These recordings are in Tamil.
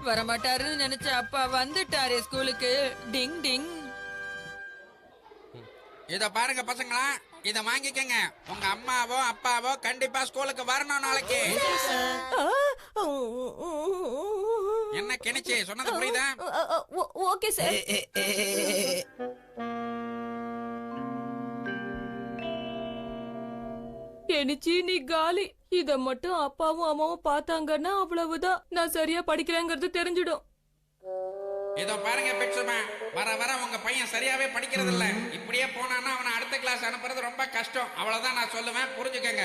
வரமாட்டாருன்னு நினைச்ச அப்பா வந்துட்டாரே ஸ்கூலுக்கு. டிங் டிங். இத பாருங்க பசங்களா, இத வாங்கிக்கங்க. உங்க அம்மாவோ அப்பாவோ கண்டிப்பா ஸ்கூலுக்கு வரணும் நாளைக்கு. என்ன கெனிச்சி சொன்னது புரியுதா? Okay sir. கெனிச்சி நீ காலி. இத மட்டும் அப்பாவும் அம்மாவும் பார்த்தாங்கன்னா அவ்வளவுதான், நான் சரியா படிக்கிறேங்கிறது தெரிஞ்சிடும். இதோ பாருங்க பிட்சுமா, வர வர உங்க பையன் சரியாவே படிக்கிறது இல்ல. இப்படியே போனான்னா அவனை அடுத்த கிளாஸ் அனுப்புறது ரொம்ப கஷ்டம். அவ்வளவுதான் நான் சொல்லுவேன், புரிஞ்சுக்கங்க.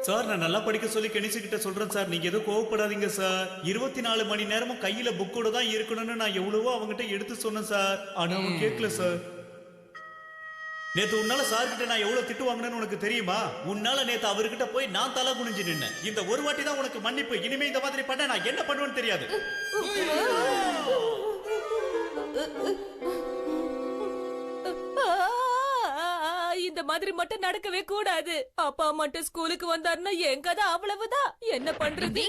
சார் நான் நல்லா படிக்க சொல்லி கணிச்சுக்கிட்ட சொல்றேன் சார், நீங்க எதுவும் கோவப்படாதீங்க சார். 24 மணி நேரமும் கையில புக்கோட தான் இருக்கணும்னு நான் எவ்வளவோ அவங்ககிட்ட எடுத்து சொன்னேன் சார். ஆனா அவன் கேட்கல சார். நேத்து உன்னால சார் கிட்ட நான் எவ்வளவு திட்டு வாங்கினேன்னு உனக்கு தெரியுமா? உன்னால நேத்து அவர்கிட்ட போய் நான் தலை குனிஞ்சு நின்னேன். இந்த ஒரு வாட்டி தான் உனக்கு மன்னிப்பு. இனிமே இந்த மாதிரி பண்ண நான் என்ன பண்ணுவேன்னு தெரியாது. இந்த மாதிரி மட்டும் நடக்கவே கூடாது. அப்பா மட்டும் ஸ்கூலுக்கு வந்தாருன்னா என் கதை அவ்வளவுதான். என்ன பண்றது?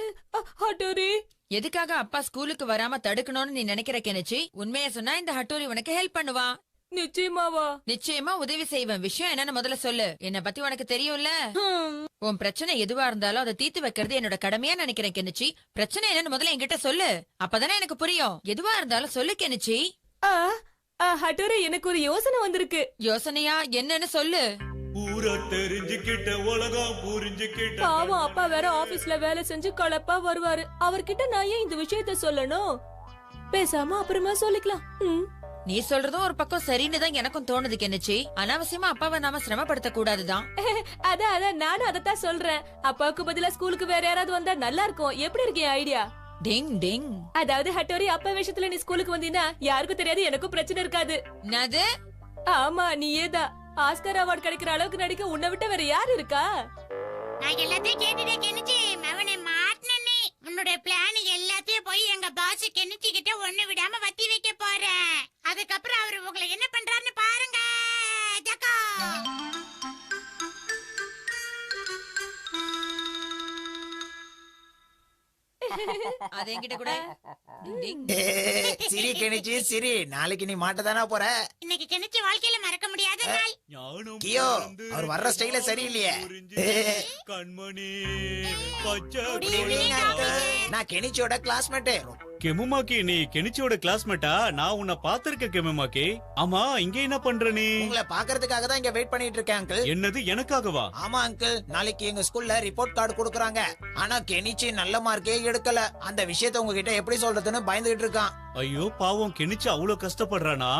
ஹட்டோரி, எதுக்காக அப்பா ஸ்கூலுக்கு வராம தடுக்கணும்னு நீ நினைக்கிற கெனிச்சி? உண்மையை சொன்னா இந்த ஹட்டோரி உனக்கு ஹெல்ப் பண்ணுவா. நிச்சயமாவா? நிச்சயமா உதவி செய்வேன். விஷயம் என்னன்னு முதல்ல சொல்லு. என்ன பத்தி உனக்கு தெரியும்ல. உன் பிரச்சனை எதுவா இருந்தாலும் அதை தீர்த்து வைக்கிறது என்னோட கடமையா நினைக்கிறேன் கெனிச்சி. பிரச்சனை என்னன்னு முதல்ல என்கிட்ட சொல்லு, அப்பதானே எனக்கு புரியும். எதுவா இருந்தாலும் சொல்லு கெனிச்சி. ஹட்டோரி, எனக்கு ஒரு யோசனை வந்திருக்கு. யோசனையா? என்னன்னு சொல்லு. பூரா தெரிஞ்சுக்கிட்ட உலகம் புரிஞ்சுக்கிட்ட. பாவம் அப்பா வேற ஆபீஸ்ல வேலை செஞ்சு கலப்பா வருவாரு. அவர்கிட்ட நான் ஏன் இந்த விஷயத்த சொல்லணும்? பேசாம அப்புறமா சொல்லிக்கலாம். நீ சொல்றதும் ஒரு பக்கம் சரின்னு தான் எனக்கும் தோணுது கெனிச்சி. அனாவசியமா அப்பாவை நாம சிரமப்படுத்த கூடாதுதான். அதான் நானும் அதத்தான் சொல்றேன். அப்பாவுக்கு பதிலா ஸ்கூலுக்கு வேற யாராவது வந்தா நல்லா இருக்கும். எப்படி இருக்கு ஐடியா? டிங் டிங். அதாவது ஹட்டோரி, அப்பா விஷயத்துல நீ ஸ்கூலுக்கு வந்தீங்கன்னா யாருக்கும் தெரியாது, எனக்கும் பிரச்சனை இருக்காது. என்னது? ஆமா, நீயேதான். ஆஸ்கர் அவார்டு கிடைக்கிற அளவுக்கு நடிக்க உன்னை விட்ட வேற யாரு இருக்கா? நான் எல்லாத்தையும் கேட்டுட்டேன் கெனிச்சி. அவனை மாட்டினே உன்னோட பிளான் எல்லாத்தையும் போய் எங்க பாஸ் கெனிச்சி கிட்ட ஒண்ணு விடாம வத்தி வைக்க போறேன். அதுக்கப்புறம் அவரு உங்களை என்ன பண்றாருன்னு பாருங்க. ஜக்கா அது என்கிட்ட கூட. சிரி கெனிச்சி சிரி, நாளைக்கு நீ மாட்டதானா போற. இன்னைக்கு கெனிச்சி வாழ்க்கையில மறக்க முடியாத நாள். கியோ, அவர் வர்ற ஸ்டைல சரியில்லையே. கண்மணி நான் கெனிச்சியோட கிளாஸ்மேட். கெமுமாக்கி, நீ கெனிச்சியோட கிளாஸ்மேட்டா? நான் உன்னை பாத்திருக்கேன் கெமுமாக்கி. ஆமா, இங்க என்ன பண்ற நீ? உங்களை பாக்குறதுக்காக தான் இங்க வெயிட் பண்ணிட்டு இருக்கேன் அங்கிள். என்னது, எனக்காகவா? ஆமா அங்கிள், நாளைக்கு எங்க ஸ்கூல்ல ரிப்போர்ட் கார்டு கொடுக்கறாங்க. ஆனா கெனிச்சி நல்ல மார்க்கே எடுக்கல. அந்த விஷயத்தை உங்ககிட்ட எப்படி சொல்றதுன்னு பயந்துகிட்டு இருக்கான். ஐயோ பாவம், கெனிச்சி அவ்வளவு கஷ்டப்படுறானா?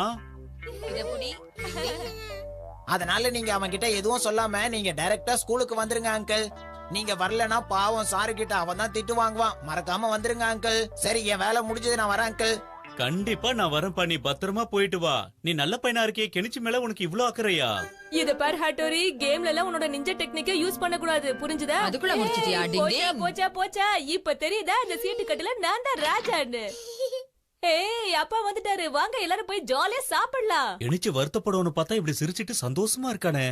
அதனால நீங்க அவன் கிட்ட எதுவும் சொல்லாம நீங்க டைரக்டா ஸ்கூலுக்கு வந்துருங்க அங்கிள். நீங்க வரலனா பாவம் சாரு கிட்ட அவன் தான் திட்டு வாங்குவான். மறக்காம வந்துருங்க அங்கிள். சரி, என் வேலை முடிஞ்சது, நான் வரேன் அங்கிள். கண்டிப்பா நான் வரேன். பண்ணி பத்திரமா போயிட்டு வா. நீ நல்ல பையனா இருக்கே, கெனிச்சி மேல உனக்கு இவ்ளோ அக்கறையா? இத பார் ஹட்டோரி, கேம்ல எல்லாம் உன்னோட நிஞ்ச டெக்னிக்கை யூஸ் பண்ண கூடாது, புரிஞ்சுதா? அதுக்குள்ள முடிச்சிட்டியா? போச்சா இப்ப தெரியுதா இந்த சீட்டு கட்டுல நான் தான் ராஜான்னு. ஏய், அப்பா வந்துட்டாரு, வாங்க எல்லாரும் போய் ஜாலியா சாப்பிடலாம். கெனிச்சி வருத்தப்படுவனு பார்த்தா இப்படி சிரிச்சிட்டு சந்தோஷமா இருக்கானே.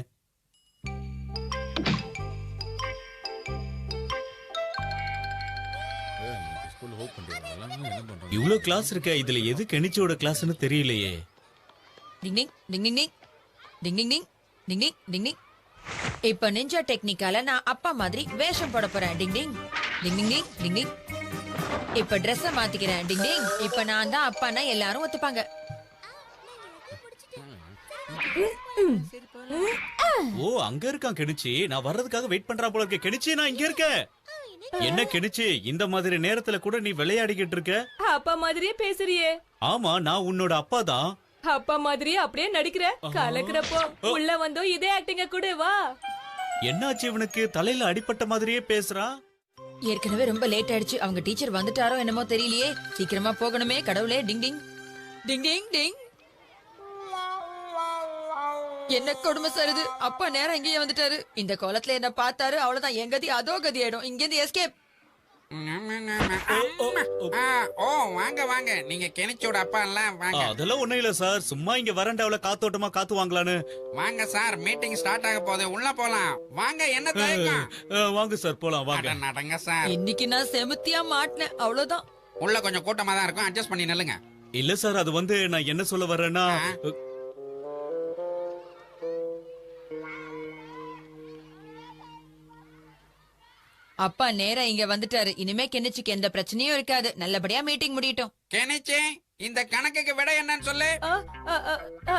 இவ்ளோ கிளாஸ் இருக்க, இதுல எது கெனிச்சியோட கிளாஸ்னு தெரியலையே. டிங் டிங் டிங் டிங் டிங் டிங் டிங் டிங் டிங் டிங் டிங் டிங். இப்ப நிஞ்சா டெக்னிக்கால நான் அப்பா மாதிரி வேஷம் போட போறேன். டிங் டிங் டிங் டிங் டிங் டிங் டிங். இப்ப ட்ரெஸ்ஸ மாத்திக்கிறேன். டிங் டிங். இப்ப நான் தான் அப்பான்னா எல்லாரும் ஒத்துப்பாங்க. ஓ, அங்க இருக்கான் கெனிச்சி. நான் வர்றதுக்காக வெயிட் பண்றா போல இருக்க. கெனிச்சி, நான் இங்க இருக்கேன். என்ன கெனிச்சி, இந்த மாதிரி நேரத்துல கூட நீ விளையாடிக்கிட்டு இருக்க? அப்பா மாதிரியே பேசுறியே. ஆமா, நான் உன்னோட அப்பா தான். அப்பா மாதிரியே அப்படியே நடிக்கிற. கலக்குறப்போ உள்ள வந்தோ இதே ஆக்டிங்க கூட. வா. என்னாச்சு இவனுக்கு? தலையில அடிபட்ட மாதிரியே பேசுறான். ஏற்கனவே ரொம்ப லேட் ஆயிடுச்சு. அவங்க டீச்சர் வந்துட்டாரோ என்னமோ தெரியலையே. சீக்கிரமா போகணுமே. கடவுளே. டிங் டிங் டிங் டிங் டிங். என்ன கொடுமை சருது. அப்பா நேரம் இங்கேயே வந்துட்டாரு. இந்த கோலத்துல என்ன பார்த்தாரு, அவ்வளவுதான். என் கதி அதோ கதி ஆயிடும். இங்க இருந்து எஸ்கேப். ஓ வாங்க வாங்க, நீங்க கெனிச்சியோட அப்பா எல்லாம் வாங்க. அதெல்லாம் ஒண்ணும் இல்ல சார், சும்மா இங்க வரண்டாவில காத்தோட்டமா காத்து வாங்கலான்னு. வாங்க சார், மீட்டிங் ஸ்டார்ட் ஆக போகுது, உள்ள போலாம். வாங்க, என்ன தயக்கம்? வாங்க சார், போலாம் வாங்க. நடங்க சார். இன்னைக்கு நான் செமுத்தியா மாட்டினேன், அவ்வளவுதான். உள்ள கொஞ்சம் கூட்டமா தான் இருக்கும், அட்ஜஸ்ட் பண்ணி நில்லுங்க. இல்ல சார், அது வந்து நான் என்ன சொல்ல வர்றேன்னா அப்பா நேரா இங்க வந்துட்டாரு. இனிமே கெனிச்சிக்கு எந்த பிரச்சனையும் இருக்காது. நல்லபடியா மீட்டிங் முடியட்டும். கெனிச்சி, இந்த கணக்குக்கு விட என்னன்னு சொல்லு. ஆ, ஆ, ஆ, ஆ,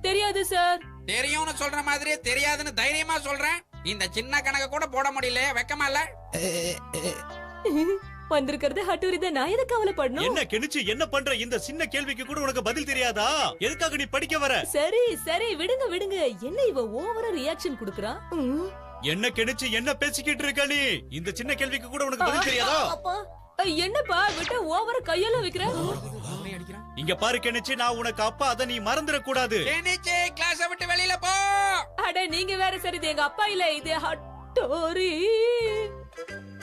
தெரியாது சார். தெரியும்னு சொல்ற மாதிரி தெரியாதுன்னு தைரியமா சொல்றேன். இந்த சின்ன கணக்கு கூட போட முடியல, வெக்கமா இல்ல? வந்திருக்கிறது ஹட்டூரி தான். நான் எதுக்கு கவலைப்படணும்? என்ன கெனிச்சு என்ன பண்ற? இந்த சின்ன கேள்விக்கு கூட உனக்கு பதில் தெரியாதா? எதுக்காக நீ படிக்க வர? சரி சரி, விடுங்க விடுங்க. என்ன இவ ஓவரா ரியாக்ஷன் குடுக்குறான்? என்ன கெனிச்சு என்ன பேசிக்கிட்டு இருக்க நீ? இந்த சின்ன கேள்விக்கு கூட உனக்கு பதில் தெரியாதா? அப்பா, என்னப்பா விட்டு ஓவரா கையெல்லாம் வைக்கிற? இங்க பாரு கெனிச்சு, நான் உனக்கு அப்பா, அதை நீ மறந்துட கூடாது. கெனிச்சி, கிளாஸை விட்டு வெளியில போ. அட நீங்க வேற. சரி, இது எங்க அப்பா இல்ல, இது ஹட்டோரி.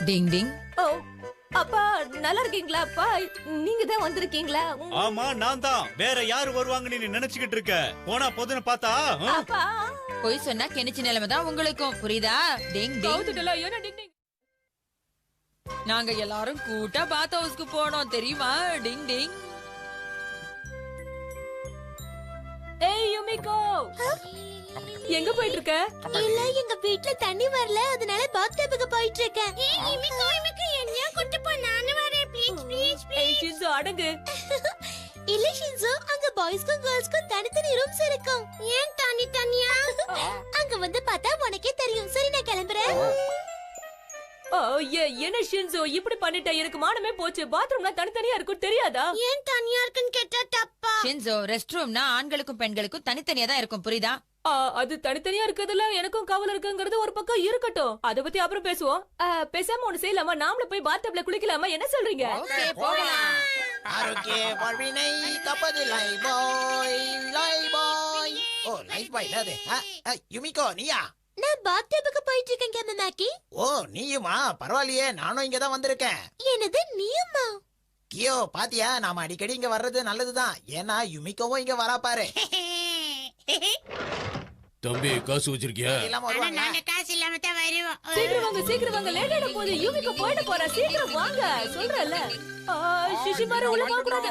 டிங் டிங். ஓ, அப்பா நல்லா இருக்கீங்களா? அப்பா நீங்க தான் வந்திருக்கீங்களா? ஆமா, நான் தான். வேற யாரு வருவாங்கன்னு நீ நினைச்சுக்கிட்டு இருக்க? போனா போதுன்னு பார்த்தா அப்பா பொய் சொன்னா கெனிச்சி நிலைமை தான் உங்களுக்கும், புரியுதா? டிங் டிங். கவுத்துட்டல. என்ன டிங் டிங்? நாங்க எல்லாரும் கூட்டா பாத் ஹவுஸ்க்கு போனோம் தெரியுமா? டிங் டிங். ஏய் யுமிகோ, எங்க போயிட்டு இருக்க? இல்ல, எங்க வீட்ல தண்ணி வரல, அதனால பாத் டப்புக்கு போயிட்டு இருக்கேன். இமிக்கோ என்னையா கூட்டி போ, நானும் வரேன். ப்ளீஸ் ஏய் ஷின்சோ, அடங்கு. இல்ல ஷின்சோ, அங்க பாய்ஸ்க்கும் கேர்ள்ஸ்க்கும் தனித்தனி ரூம்ஸ் இருக்கும். ஏன் தனியா? அங்க வந்து பார்த்தா உனக்கே தெரியும். சரி, நான் கிளம்புறேன். ஓ, என்ன ஷின்சோ இப்படி பண்ணிட்ட? எனக்கு மானமே போச்சு. பாத்ரூம்லாம் தனித்தனியா இருக்கும், தெரியாதா? ஏன் தனியா இருக்குன்னு கேட்டா தப்பா? ஷின்சோ, ரெஸ்ட் ரூம்னா ஆண்களுக்கும் பெண்களுக்கும் தனித்தனியா தான் இருக்கும், புரியுதா? அது தனித்தனியா இருக்கிறதுல எனக்கும் கவலை இருக்குங்கிறது ஒரு பக்கம் இருக்கட்டும். அத பத்தி அப்புறம் பேசுவோம். பேசாம ஒண்ணு செய்யலாமா? நாமளே போய் பாத்டப்ல குளிக்கலாமா? என்ன சொல்றீங்க? ஓகே, போகலாம். ஆரோக்கிய வாழ்வினை காப்பது லைஃப் பாய். ஓ, லைஃப் பாய் அது. யுமிகோ, நீயா? நான் பாத் டப்புக்கு போயிட்டு இருக்கேன் கேமமாக்கி. ஓ, நீயுமா? பரவாயில்லையே, நானும் இங்க தான் வந்திருக்கேன். என்னது நீயுமா? கியோ, பாத்தியா, நாம அடிக்கடி இங்க வர்றது நல்லதுதான். ஏன்னா யுமிகோவும் இங்க வரா பாரு. தம்பி, காசு வச்சிருக்கியா? இல்லாம ஆனா வருவாங்க. நாங்க காசு இல்லாம தான் வருவோம். சீக்கிரம் வாங்க, சீக்கிரம் வாங்க. லேட் ஆயிட போகுது. யூமிக்கு போயிட போறா. சீக்கிரம் வாங்க, சொல்றேன்ல. சிஷிமாரு உள்ள வாங்க கூடாது.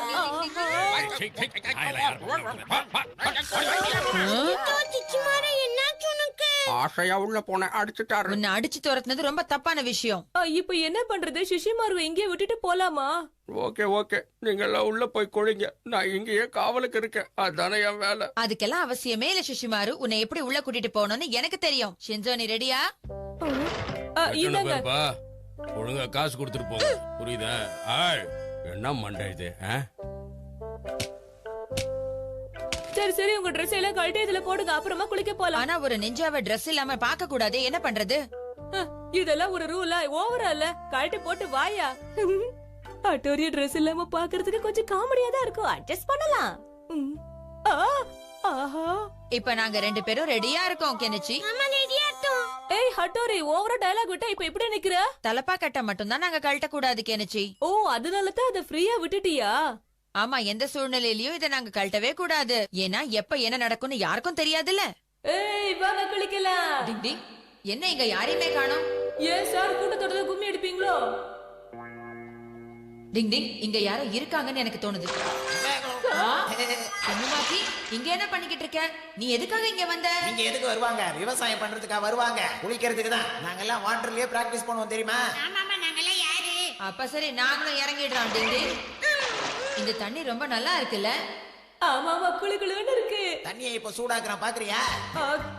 சிச்சுமாரா, என்னாச்சு உனக்கு? ஆசையா உள்ள போன அடிச்சுட்டாரு. உன்னை அடிச்சு துரத்துனது ரொம்ப தப்பான விஷயம். இப்ப என்ன பண்றது? சிஷிமாரு இங்கே விட்டுட்டு போலாமா? ஓகே ஓகே, நீங்க எல்லாம் உள்ள போய் குளிங்க. நான் இங்கேயே காவலுக்கு இருக்கேன். அதானே என் வேலை. அதுக்கெல்லாம் அவசியமே இல்ல சிஷிமாரு. உன்னை எப்படி உள்ள கூட்டிட்டு போகணும்னு எனக்கு தெரியும். ஷின்சோ, நீ ரெடியா? எத்தனை இந்தாங்க. பேர்ப்பா? ஒழுங்கா காசு கொடுத்துட்டு போங்க. புரியுதா? ஆய், என்ன மண்டை இது? சரி சரி, உங்க ட்ரெஸ் எல்லாம் கழட்டி இதுல போடுங்க. அப்புறமா குளிக்க போலாம். ஆனா ஒரு நெஞ்சாவ Dress இல்லாம பார்க்க கூடாது. என்ன பண்றது? இதெல்லாம் ஒரு ரூலா? ஓவரா இல்ல? கழட்டி போட்டு வாயா. அட்டோரிய ட்ரெஸ் இல்லாம பாக்குறதுக்கு கொஞ்சம் காமெடியா தான் இருக்கும். அட்ஜஸ்ட் பண்ணலாம். ஆஹா, இப்ப நாங்க 2 பேரும் ரெடியா இருக்கோம் கெனிச்சி. ஆமா, ரெடியா இருக்கோம். ஏய் ஹட்டோரி, ஓவரா டயலாக் விட்டா இப்ப இப்படி நிக்கிற? தலப்பா கட்ட மட்டும் தான் நாங்க கழட்ட கூடாது கெனிச்சி. ஓ, அதனால தான் அத ஃப்ரீயா விட்டுட்டியா? ஆமா, எந்த சூழ்நிலையிலயும் இதை நாங்க கழட்டவே கூடாது. ஏன்னா எப்ப என்ன நடக்கும்னு யாருக்கும் தெரியாதுல்ல. ஏய் வாங்க குளிக்கலாம். டிங் டிங். என்ன இங்க யாரையுமே காணோம்? ஏன் சார் கூட்டத்தோட கும்மி அடிப்பீங்களோ? டிங் டிங். இங்க யாரோ இருக்காங்கன்னு எனக்கு தோணுது. கண்ணுமாக்கி, இங்க என்ன பண்ணிக்கிட்டு இருக்க? நீ எதுக்காக இங்க வந்த? இங்க எதுக்கு வருவாங்க? விவசாயம் பண்றதுக்கா வருவாங்க? குளிக்கிறதுக்கு தான். நாங்கெல்லாம் வாட்டர்லயே பிராக்டிஸ் பண்ணுவோம் தெரியுமா? ஆமாமா, நாங்கெல்லாம் யாரு? அப்ப சரி, நாங்களும் இறங்கிடுறோம். டிங் டிங். இந்த தண்ணி ரொம்ப நல்லா இருக்குல்ல? ஆமாமா, குளு குளுன்னு இருக்கு. தண்ணியை இப்ப சூடாக்குறான், பாக்குறியா?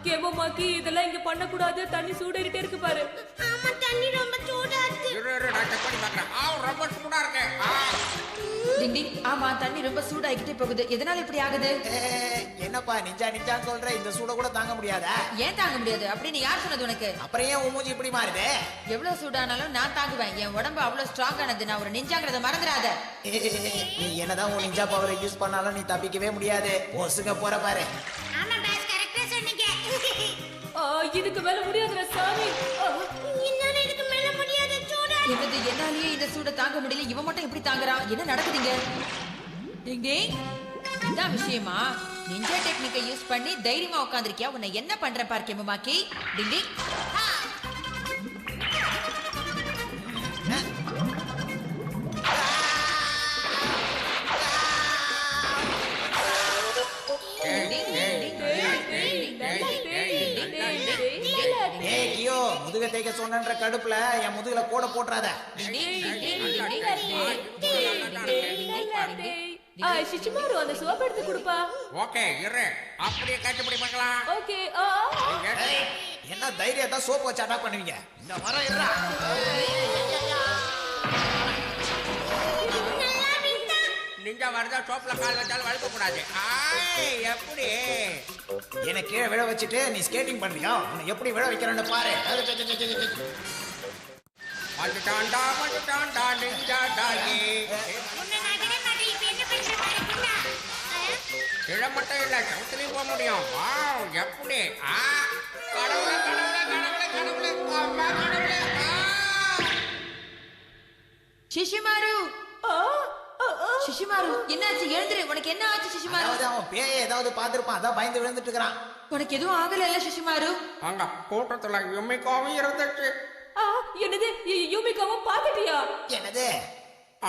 கேமமாக்கி, இதெல்லாம் இங்க பண்ண கூடாது. தண்ணி சூடேறிட்டே இருக்கு பாரு. ஆமா, தண்ணி ரொம்ப சூடா இருக்கு. நான் செக் பண்ணி பாக்குறேன். ரொம்ப சூடா இருக்கு. டிங் டிங். ஆமா, தண்ணி ரொம்ப சூடாகிட்டே போகுது. எதனால இப்படி ஆகுது? என்னப்பா நிஞ்சான்னு சொல்ற? இந்த சூட கூட தாங்க முடியாதா? ஏன் தாங்க முடியாது அப்படின்னு யார் சொன்னது உனக்கு? அப்புறம் ஏன் உன் மூஞ்சி இப்படி மாறுது? எவ்வளவு சூடானாலும் நான் தாங்குவேன். என் உடம்பு அவ்வளவு ஸ்ட்ராங் ஆனது. நான் ஒரு நிஞ்சாங்கிறத மறந்துடாத. நீ என்னதான் உன் நிஞ்சா பவரை யூஸ் பண்ணாலும் நீ தப்பிக்கவே முடியாது. ஒசுங்க போற பாரு. ஆமா பாஸ், கரெக்டா சொன்னீங்க. இதுக்கு மேல முடியாதுடா சாமி. என்னால இதுக்கு மேல முடியாது, சூடா இருக்கு. என்னது, என்னாலேயே இந்த சூட தாங்க முடியல. இவன் மட்டும் எப்படி தாங்குறான்? என்ன நடக்குதுங்க? டிங் டிங். இதான் விஷயமா? நிஞ்சா டெக்னிக்கை யூஸ் பண்ணி தைரியமா உட்கார்ந்திருக்கியா? உன்னை என்ன பண்ற பார் கெமுமாக்கி. டிங் டிங். சொன்னன்ற கடுப்புல என் முதுகுல கூட போட்டுறாத. சிச்சுமாரு அந்த சோப் எடுத்து கொடுப்பா. ஓகே இரு, அப்படியே காய்ச்சப்படி பார்க்கலாம். ஓகே. ஏய், என்ன தைரியத்தை சோப்பு வச்சு அட்டாக் பண்ணுவீங்க? இந்த வர இருடா. நீங்க வரதா சோப்ல கால் வச்சாலும் வழுக்க கூடாது. எப்படி என்ன கீழே விழ வச்சுட்டு நீ ஸ்கேட்டிங் பண்றியா? உன்னை எப்படி விழ வைக்கிறேன்னு பாரு. வந்துட்டாண்டா நிஞ்சா டாகி. உன்னை நான் விட மாட்டேன். இப்ப என்ன பண்ற பாரு குண்டா. கிழ மட்டும் இல்ல, சவுத்துலயும் போக முடியும். வாவ், எப்படி கடவுளே கடவுளே கடவுளே கடவுளே அம்மா கடவுளே. சிஷிமாரு சிஷிமாரு என்னாச்சு? எழுந்துரு. உனக்கு என்ன ஆச்சு சிஷிமாரு? அதாவது அவன் பேயை ஏதாவது பார்த்திருப்பான், அதான் பயந்து விழுந்துட்டு இருக்கிறான். உனக்கு எதுவும் ஆகல இல்ல சிஷிமாரு? அங்க கூட்டத்துல யுமிக்காவும் இருந்துச்சு. என்னது யூமிகாவும் பாத்துட்டியா? என்னது?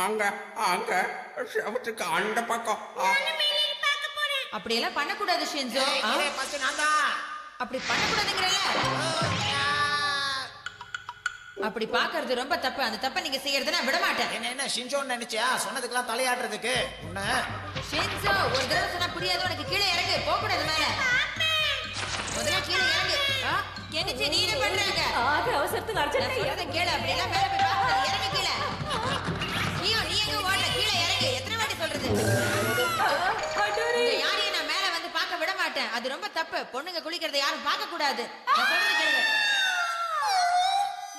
அங்க அங்க செவத்துக்கு அந்த பக்கம். அப்படியெல்லாம் பண்ணக்கூடாது ஷின்சோ. ஃபர்ஸ்ட் நான் தான். அப்படி பண்ணக்கூடாதுங்கிறல. அப்படி பாக்குறது ரொம்ப தப்பு. அந்த தப்பை நீங்க செய்யறத நான் விட மாட்டேன். என்ன ஷின்சோன்னு நினைச்சியா? சொன்னதுக்கெல்லாம் தலையாடுறதுக்கு உன்ன. ஷின்சோ, ஒரு தடவை சொன்னா புரியாது உனக்கு. கீழே இறங்கு. போக கூடாது மேல. முதல்ல கீழே இறங்கு. கெனிச்சி நீ என்ன பண்றாங்க? அவசரத்துக்கு நான் சொல்றத கேளு. அப்படி எல்லாம் மேல போய் பார்க்கக்கூடாது. இறங்கு கீழே. நீ எங்க ஓடல? கீழே இறங்கு. எத்தனை வாட்டி சொல்றது? யாரையும் நான் மேல வந்து பார்க்க விட மாட்டேன். அது ரொம்ப தப்பு. பொண்ணுங்க குளிக்கிறத யாரும் பார்க்க கூடாது. நான் சொல்றது கேளுங்க.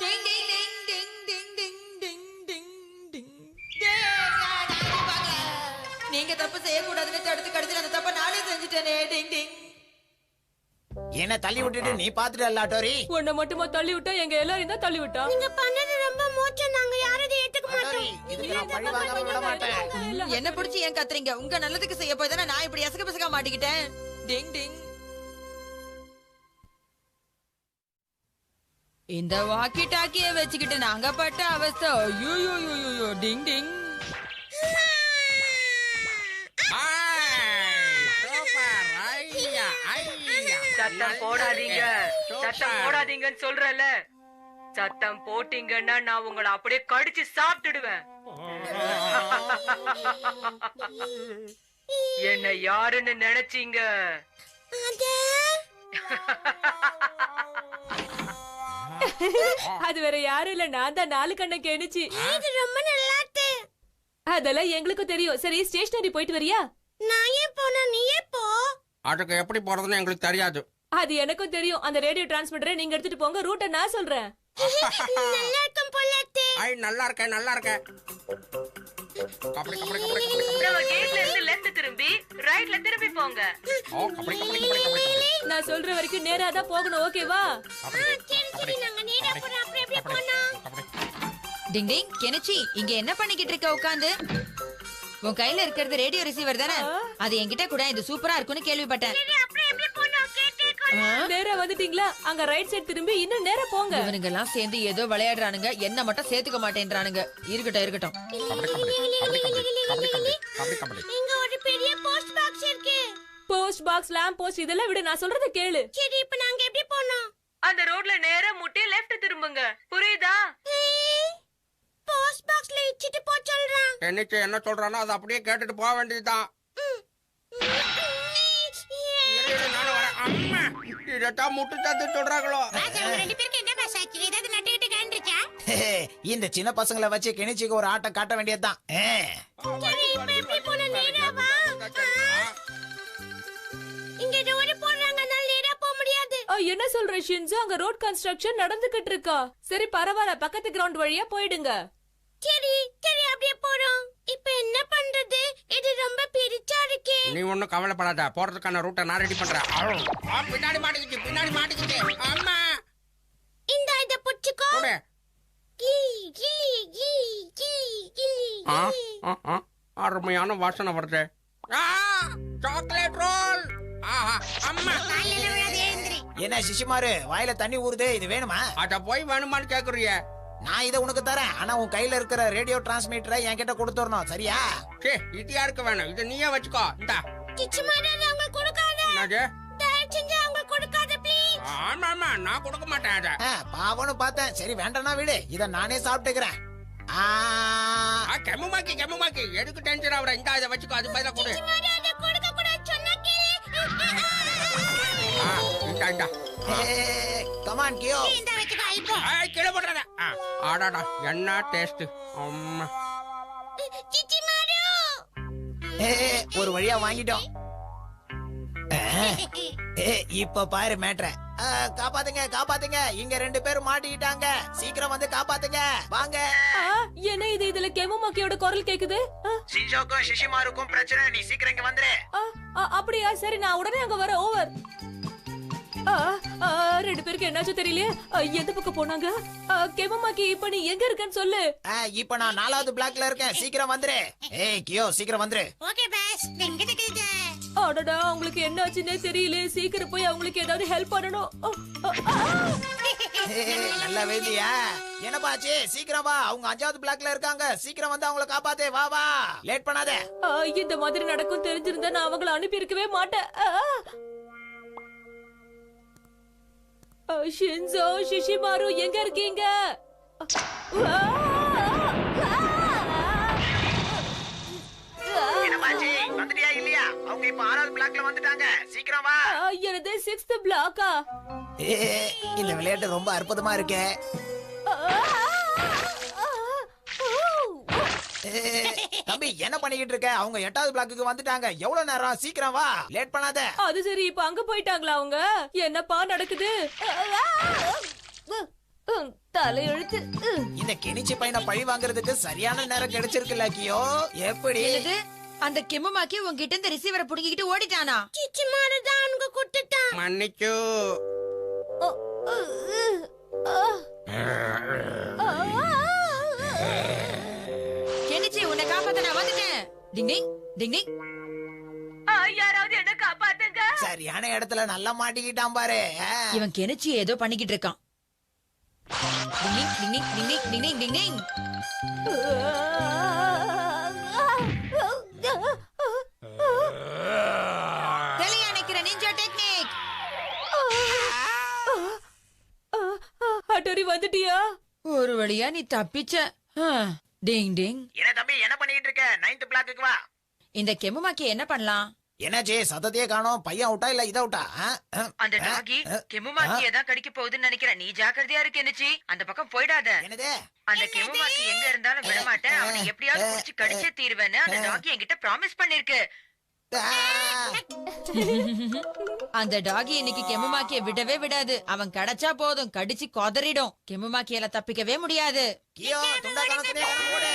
டிங் டிங் டிங் டிங் டிங் டிங் டிங் டிங் டிங். நீங்க தப்பு செய்யக்கூடாதுன்னு தடுத்து கடைசியில் அந்த தப்ப நானே செஞ்சுட்டேனே. டிங் டிங். என்ன தள்ளி விட்டுட்டு நீ பாத்துட்டு லாட்டோரி? உன்னை மட்டுமா தள்ளி விட்டா? எங்க எல்லாரும் தான் தள்ளி விட்டா. நீங்க பண்ணது ரொம்ப மோசம். நாங்க யாரும் இதை ஏத்துக்க மாட்டோம். இதுக்கு நான் பழி வாங்காம விட மாட்டேன். என்ன பிடிச்சி ஏன் கத்துறீங்க? உங்க நல்லதுக்கு செய்ய போய் தானே நான் இப்படி எசக பிசக மாட்டிக்கிட்டேன். டிங் டிங். இந்த வாக்கி டாக்கிய வச்சுக்கிட்டு நாங்க பட்ட அவஸ்தை. ஐயோ. டிங் டிங். சத்தம் போடாதீங்க. சத்தம் போடாதீங்கன்னு சொல்றல. சத்தம் போட்டீங்கன்னா நான் உங்களை அப்படியே கடிச்சு சாப்பிட்டுடுவேன். என்ன யாருன்னு நினைச்சீங்க? அது வேற யாரும் இல்ல, நான் தான் நாலு கண்ண கெனிச்சு. இது ரொம்ப நல்லா இருக்கு. அதெல்லாம் எங்களுக்கும் தெரியும். சரி, ஸ்டேஷனரி போயிட்டு வரியா? நான் ஏன் போனா நீயே போ. அதுக்கு எப்படி போறதுன்னு எங்களுக்கு தெரியாது. அது எனக்கும் தெரியும். அந்த ரேடியோ டிரான்ஸ்மிட்டரை நீங்க எடுத்துட்டு போங்க. ரூட்டை நான் சொல்றேன். நல்லா இருக்கும் போலத்தே. நல்லா இருக்கேன் நல்லா இருக்கேன். கபடி கபடி கபடி கபடி நம்ம கேட்ல இருந்து லெஃப்ட் திரும்பி ரைட்ல திரும்பி போங்க. கபடி கபடி கபடி கபடி. நான் சொல்ற வரைக்கும் நேரா தான் போகணும். ஓகேவா? சரி நாங்க நேரா போறோம். அப்புறம் எப்படி போனோம்? டிங் டிங். கெனிச்சி, இங்க என்ன பண்ணிக்கிட்டு இருக்க உட்காந்து? உன் கையில இருக்கிறது ரேடியோ ரிசீவர் தானே? அது என்கிட்ட கூட இது சூப்பரா இருக்குன்னு கேள்விப்பட்டேன். அப்புறம் எப்படி போனோம்? கேட்டே. நேரா வந்துட்டீங்களா? அங்க ரைட் சைடு திரும்பி இன்னும் நேரா போங்க. இவனுங்க எல்லாம் சேர்ந்து ஏதோ விளையாடுறானுங்க. என்ன மட்டும் சேர்த்துக்க மாட்டேன்றானுங்க. இருக்கட்டும். இங்க ஒரு பெரிய போஸ்ட் பாக்ஸ் இருக்கு. போஸ்ட் பாக்ஸ், லேம்ப் போஸ்ட் இதெல்லாம் விட நான் சொல்றத கேளு. சரி, இப்போ நாங்க எப்படி போனோம்? அந்த ரோட்ல நேரா முட்டி லெஃப்ட் திரும்புங்க. புரியுதா? போஸ்ட் பாக்ஸ்ல இச்சிட்டு போ சொல்றான். என்னைக்கு என்ன சொல்றானோ அதை அப்படியே கேட்டுட்டு போக வேண்டியதுதான். அம்மா, இதத்தான் முட்டு தத்து சொல்றாங்களோ. ரெண்டு பேருக்கு என்ன பாசாச்சு? ஏதாவது நட்டுக்கிட்டு காண்டிருச்சா? இந்த சின்ன பசங்களை வச்சு கெனிச்சிக்கு ஒரு ஆட்டம் காட்ட வேண்டியதுதான். சரி, இப்போ எப்படி போன? நேரா வா. இங்க ரோடு போடுறாங்க, அதனால நேரா போக முடியாது. என்ன சொல்ற ஷின்சோ? அங்க ரோட் கன்ஸ்ட்ரக்ஷன் நடந்துகிட்டு இருக்கா. சரி பரவாயில்ல, பக்கத்து கிரவுண்ட் வழியா போயிடுங்க. சரி அப்படியே போறோம். இப்போ என்ன பண்றது? இது ரொம்ப பெருசா இருக்கே. நீ ஒண்ணும் கவலைப்படாத, போறதுக்கான ரூட்டை நான் ரெடி பண்றேன். பின்னாடி மாட்டிக்கிச்சு. அம்மா, இந்த இத புடிச்சுக்கோ. அருமையான வாசனை வருது. Chocolate roll. அம்மா, என்ன சிசுமாரு, வாயில தண்ணி ஊறுதே, இது வேணுமா? அத போய் வேணுமான்னு கேக்குறிய? நான் இதை உனக்கு தரேன். ஆனா உன் கையில இருக்கிற ரேடியோ டிரான்ஸ்மிட்டரை என்கிட்ட கொடுத்துடணும், சரியா? இது யாருக்கு வேணும்? இது நீயே வச்சுக்கோ. இந்தா. கிச்சுமாரா, அவங்க கொடுக்காத. என்னது? தயவு செஞ்சு அவங்க கொடுக்காத ப்ளீஸ். ஆமா ஆமா நான் கொடுக்க மாட்டேன் அத பாவம்னு பார்த்தேன். சரி வேண்டாம்னா விடு, இத நானே சாப்பிட்டுக்கிறேன். கெம்முமாக்கி எதுக்கு டென்ஷன் ஆகுற? இந்த இதை வச்சுக்கோ, அது பதிலா கொடு. இந்தா கமான் கியோ. இந்த வச்சுக்கோ இப்போ. கீழே போடுறத. ஆடாடா என்ன டேஸ்ட். அம்மா சிச்சி மாரு. ஒரு வழியா வாங்கிட்டோம். இப்ப பாரு மேட்ர. காப்பாத்துங்க காப்பாத்துங்க, இங்க 2 பேரும் மாட்டிக்கிட்டாங்க. சீக்கிரம் வந்து காப்பாத்துங்க வாங்க. என்ன இது, இதுல கெமுமாக்கியோட குரல் கேக்குது. ஷின்சோக்கும் ஷிஷிமாருக்கும் பிரச்சனை, நீ சீக்கிரம் இங்க வந்துரு. அப்படியா? சரி நான் உடனே அங்க வர. ஓவர். 2 பேருக்கு என்னாச்சும் தெரியலையே. எந்த பக்கம் போனாங்க? கெமுமாக்கி இப்ப நீ எங்க இருக்கன்னு சொல்லு. இப்ப நான் 4வது பிளாக்ல இருக்கேன், சீக்கிரம் வந்துரு. கியோ சீக்கிரம் வந்துரு. ஓகே பாஸ், எங்க இருக்குது? அடடா, அவங்களுக்கு என்னாச்சுன்னே தெரியல. சீக்கிரம் போய் அவங்களுக்கு ஏதாவது ஹெல்ப் பண்ணணும். நல்லா வேதியா? என்னப்பாச்சு? சீக்கிரம் வா, அவங்க 5வது பிளாக்ல இருக்காங்க. சீக்கிரம் வந்து அவங்கள காப்பாத்தே. வா வா, லேட் பண்ணாத. இந்த மாதிரி நடக்கும் தெரிஞ்சிருந்தா நான் அவங்கள அனுப்பி இருக்கவே மாட்டேன். ஷின்சோ, ஷிஷிமாரு எங்க இருக்கீங்க? என்னப்பாச்சு? வந்துட்டியா இல்லையா? அவங்க இப்ப 6வது பிளாக்ல வந்துட்டாங்க. சீக்கிரம் வா. எனது 6th பிளாக்கா? இந்த விளையாட்டு ரொம்ப அற்புதமா இருக்கே. தம்பி என்ன பண்ணிக்கிட்டு இருக்க? அவங்க 8வது பிளாக்குக்கு வந்துட்டாங்க. எவ்வளவு நேரம்? சீக்கிரம் வா, லேட் பண்ணாத. அது சரி, இப்ப அங்க போயிட்டாங்களா அவங்க? என்னப்பா நடக்குது? தலையெழுத்து. இந்த கெனிச்சி பையனை பழி வாங்குறதுக்கு சரியான நேரம் கிடைச்சிருக்குல்ல கியோ. எப்படி? என்னது? அந்த கெமுமாக்கி உங்ககிட்ட இந்த ரிசீவரை புடுங்கிக்கிட்டு ஓடிட்டானா? சிச்சி மாரு தான் உனக்கு குட்டுட்டான். மன்னிச்சு. கெனிச்சி, உன்னை காப்பாத்த நான் வந்துட்டேன். டிங் டிங் டிங் டிங். யாராவது என்ன காப்பாத்துங்க. சரியான இடத்துல நல்லா மாட்டிக்கிட்டான் பாரு. இவன் கெனிச்சி ஏதோ பண்ணிக்கிட்டு இருக்கான். டிங் டிங் டிங் டிங் டிங் டிங் டிங் டிங் டிங். தெளியா நிக்கிற நிஞ்சா டெக்னிக். அட்டோரி வந்துட்டியா? ஒரு வழியா நீ தப்பிச்ச. டிங் டிங். என்ன தம்பி என்ன பண்ணிக்கிட்டு இருக்க? 9th பிளாக்குக்கு வா. இந்த கெமுமாக்கி என்ன பண்ணலாம்? என்னாச்சு? சத்தத்தையே காணோம். பையன் அவுட்டா இல்ல இத அவுட்டா? அந்த டாகி கெமுமாக்கியை தான் கடிக்க போகுதுன்னு நினைக்கிறேன். நீ ஜாக்கிரதையா இருக்கு என்னச்சி. அந்த பக்கம் போயிடாத. என்னது? அந்த கெமுமாக்கி எங்க இருந்தாலும் விடமாட்டேன். அவனை எப்படியாவது புடிச்சு கடிச்சே தீருவேன்னு அந்த டாகி என்கிட்ட ப்ராமிஸ் பண்ணிருக்கு. அந்த டாகி இன்னைக்கு கெமுமாக்கிய விடவே விடாது. அவன் கிடைச்சா போதும், கடிச்சு கொதறிடும். கெமுமாக்கியால தப்பிக்கவே முடியாது. கியோ துண்டா கணக்குனே ஓடு.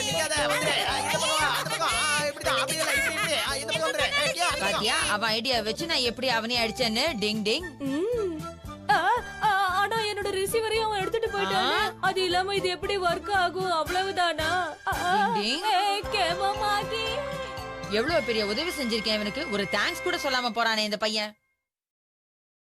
நிக்காத, வந்துரு. இந்த பக்கம் வா, அந்த பக்கம். இப்படிதான், அப்படி இல்ல, இப்படி. இந்த பக்கம் வந்துரு. கியோ, அந்த பக்கம். பாத்தியா, அவன் ஐடியா வச்சு நான் எப்படி அவனே அடிச்சேன்னு. டிங் டிங். ஆனா என்னோட ரிசீவரையும் அவன் எடுத்துட்டு போயிட்டான். அது இல்லாம இது எப்படி ஒர்க் ஆகும்? அவ்வளவுதானா? டிங். கெமுமாக்கி எவ்வளவு பெரிய உதவி செஞ்சிருக்கேன் இவனுக்கு. ஒரு தேங்க்ஸ் கூட சொல்லாம போறானே இந்த பையன்.